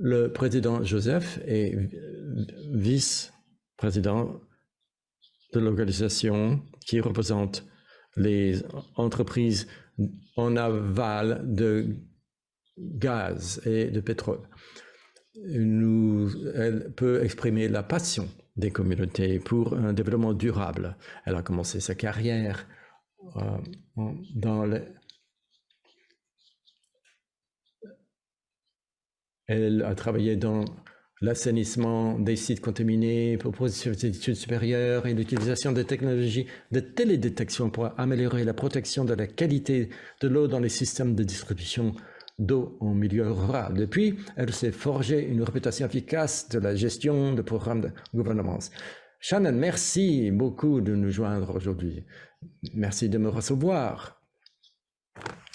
Le président Joseph est vice-président de l'organisation qui représente les entreprises en aval de gaz et de pétrole. Elle peut exprimer la passion des communautés pour un développement durable. Elle a commencé sa carrière dans les... Elle a travaillé dans l'assainissement des sites contaminés, proposition d'études supérieures et l'utilisation des technologies de télédétection pour améliorer la protection de la qualité de l'eau dans les systèmes de distribution d'eau en milieu rural. Depuis, elle s'est forgée une réputation efficace de la gestion de programmes de gouvernance. Shannon, merci beaucoup de nous joindre aujourd'hui. Merci de me recevoir.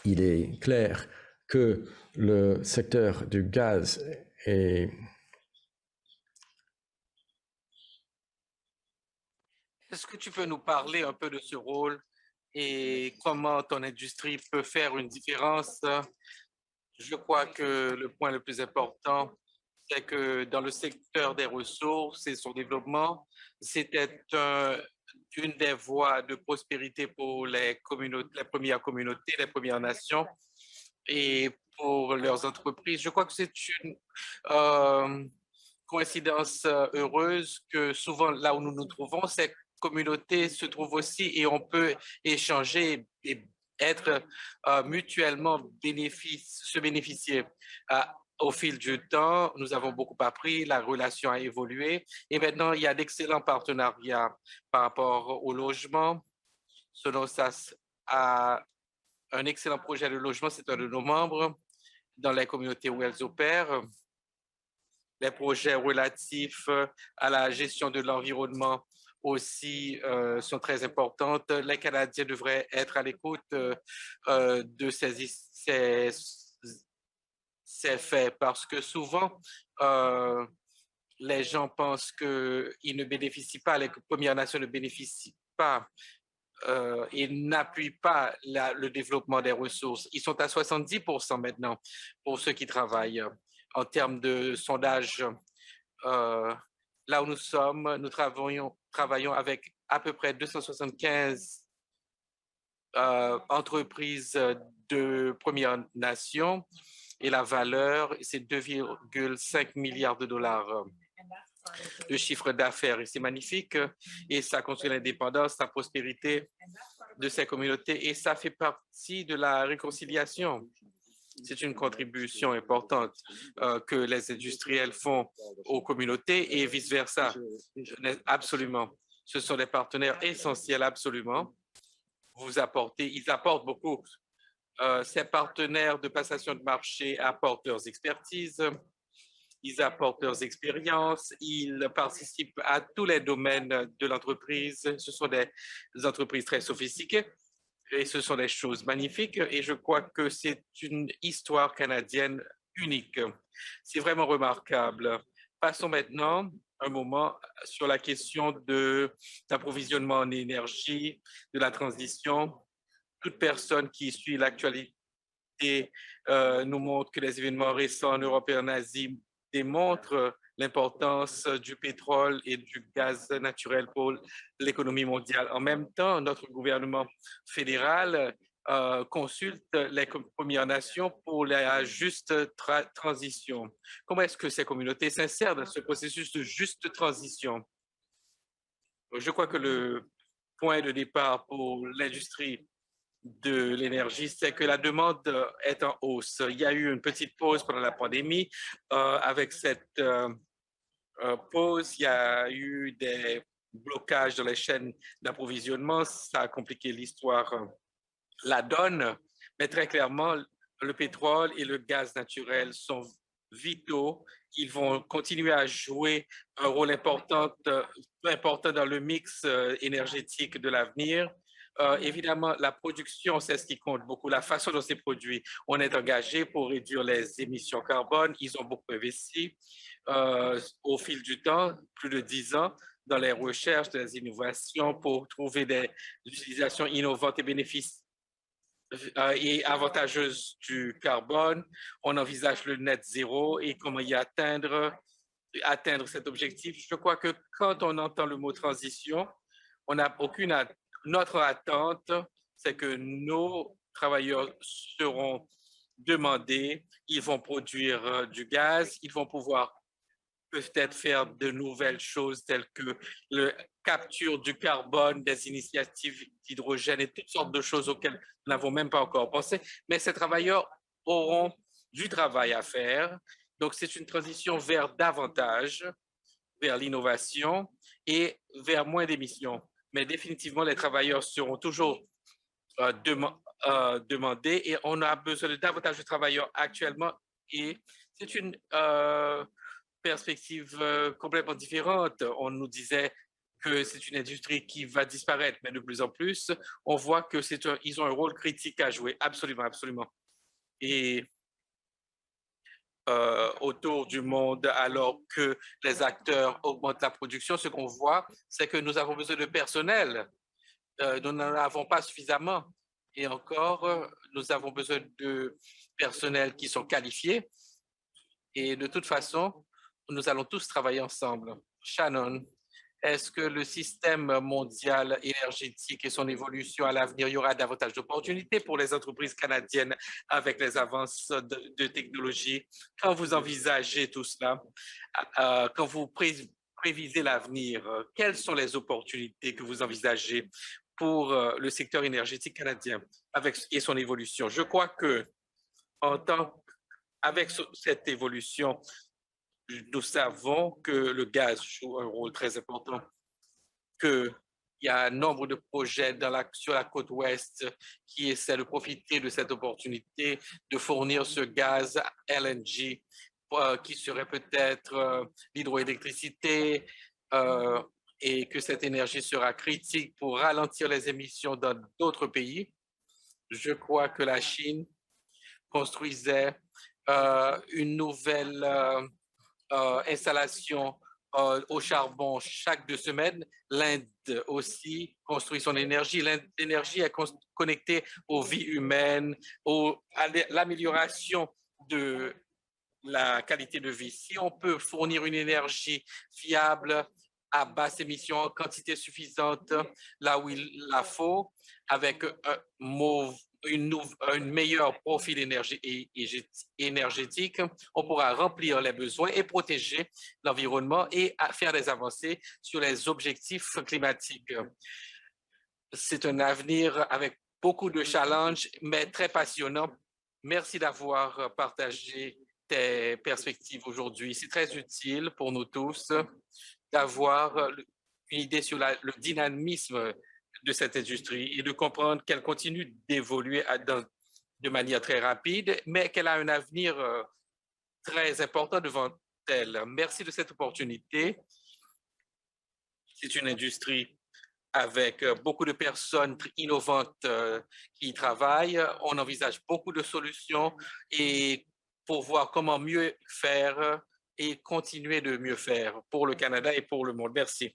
Il est clair que le secteur du gaz est... Est-ce que tu peux nous parler un peu de ce rôle et comment ton industrie peut faire une différence? Je crois que le point le plus important, c'est que dans le secteur des ressources et son développement, c'était une des voies de prospérité pour les premières communautés, les Premières Nations et pour leurs entreprises. Je crois que c'est une coïncidence heureuse que souvent là où nous nous trouvons, ces communautés se trouvent aussi et on peut échanger et être mutuellement se bénéficier. Au fil du temps, nous avons beaucoup appris, la relation a évolué et maintenant il y a d'excellents partenariats par rapport au logement. Selon ça, a un excellent projet de logement, c'est un de nos membres dans les communautés où elles opèrent. Les projets relatifs à la gestion de l'environnement aussi sont très importantes. Les Canadiens devraient être à l'écoute de ces faits parce que souvent, les gens pensent qu'ils ne bénéficient pas, les Premières Nations ne bénéficient pas et n'appuient pas le développement des ressources. Ils sont à 70% maintenant pour ceux qui travaillent. En termes de sondage, là où nous sommes, nous travaillons avec à peu près 275 entreprises de Premières Nations et la valeur, c'est 2,5 milliards de dollars de chiffre d'affaires. Et c'est magnifique et ça construit l'indépendance, la prospérité de ces communautés et ça fait partie de la réconciliation. C'est une contribution importante que les industriels font aux communautés et vice-versa. Absolument. Ce sont des partenaires essentiels, absolument. Ils apportent beaucoup. Ces partenaires de passation de marché apportent leurs expertises, ils apportent leurs expériences, ils participent à tous les domaines de l'entreprise. Ce sont des entreprises très sophistiquées. Et ce sont des choses magnifiques et je crois que c'est une histoire canadienne unique. C'est vraiment remarquable. Passons maintenant un moment sur la question de l'approvisionnement en énergie, de la transition. Toute personne qui suit l'actualité nous montre que les événements récents en Europe et en Asie démontrent l'importance du pétrole et du gaz naturel pour l'économie mondiale. En même temps, notre gouvernement fédéral consulte les Premières Nations pour la juste transition. Comment est-ce que ces communautés s'insèrent dans ce processus de juste transition? Je crois que le point de départ pour l'industrie de l'énergie, c'est que la demande est en hausse. Il y a eu une petite pause pendant la pandémie. Avec cette pause, il y a eu des blocages dans les chaînes d'approvisionnement. Ça a compliqué l'histoire, la donne. Mais très clairement, le pétrole et le gaz naturel sont vitaux. Ils vont continuer à jouer un rôle important dans le mix énergétique de l'avenir. Évidemment, la production, c'est ce qui compte beaucoup, la façon dont c'est produit. On est engagé pour réduire les émissions carbone. Ils ont beaucoup investi au fil du temps, plus de 10 ans, dans les recherches, des innovations pour trouver des utilisations innovantes et et avantageuse du carbone. On envisage le net zéro et comment y atteindre cet objectif. Je crois que quand on entend le mot transition, on n'a notre attente, c'est que nos travailleurs seront demandés, ils vont produire du gaz, ils vont pouvoir peut-être faire de nouvelles choses telles que la capture du carbone, des initiatives d'hydrogène et toutes sortes de choses auxquelles nous n'avons même pas encore pensé. Mais ces travailleurs auront du travail à faire. Donc, c'est une transition vers davantage, vers l'innovation et vers moins d'émissions. Mais définitivement, les travailleurs seront toujours demandés et on a besoin de davantage de travailleurs actuellement et c'est une perspective complètement différente. On nous disait que c'est une industrie qui va disparaître, mais de plus en plus, on voit que ils ont un rôle critique à jouer, absolument, absolument. Et autour du monde, alors que les acteurs augmentent la production, ce qu'on voit, c'est que nous avons besoin de personnel. Nous n'en avons pas suffisamment. Et encore, nous avons besoin de personnel qui sont qualifiés. Et de toute façon, nous allons tous travailler ensemble. Shannon, est-ce que le système mondial énergétique et son évolution à l'avenir, il y aura davantage d'opportunités pour les entreprises canadiennes avec les avances de technologie? Quand vous envisagez tout cela, quand vous prévisez l'avenir, quelles sont les opportunités que vous envisagez pour le secteur énergétique canadien et son évolution? Je crois que avec cette évolution, nous savons que le gaz joue un rôle très important, qu'il y a un nombre de projets sur la côte ouest qui essaient de profiter de cette opportunité de fournir ce gaz LNG qui serait peut-être l'hydroélectricité et que cette énergie sera critique pour ralentir les émissions dans d'autres pays. Je crois que la Chine construisait une nouvelle installation au charbon chaque 2 semaines. L'Inde aussi construit son énergie. L'énergie est connectée aux vies humaines, à l'amélioration de la qualité de vie. Si on peut fournir une énergie fiable, à basse émission, en quantité suffisante, là où il la faut, avec un meilleur profil énergétique, on pourra remplir les besoins et protéger l'environnement et faire des avancées sur les objectifs climatiques. C'est un avenir avec beaucoup de challenges, mais très passionnant. Merci d'avoir partagé tes perspectives aujourd'hui. C'est très utile pour nous tous d'avoir une idée sur le dynamisme de cette industrie et de comprendre qu'elle continue d'évoluer de manière très rapide, mais qu'elle a un avenir très important devant elle. Merci de cette opportunité. C'est une industrie avec beaucoup de personnes innovantes qui y travaillent. On envisage beaucoup de solutions et pour voir comment mieux faire et continuer de mieux faire pour le Canada et pour le monde. Merci.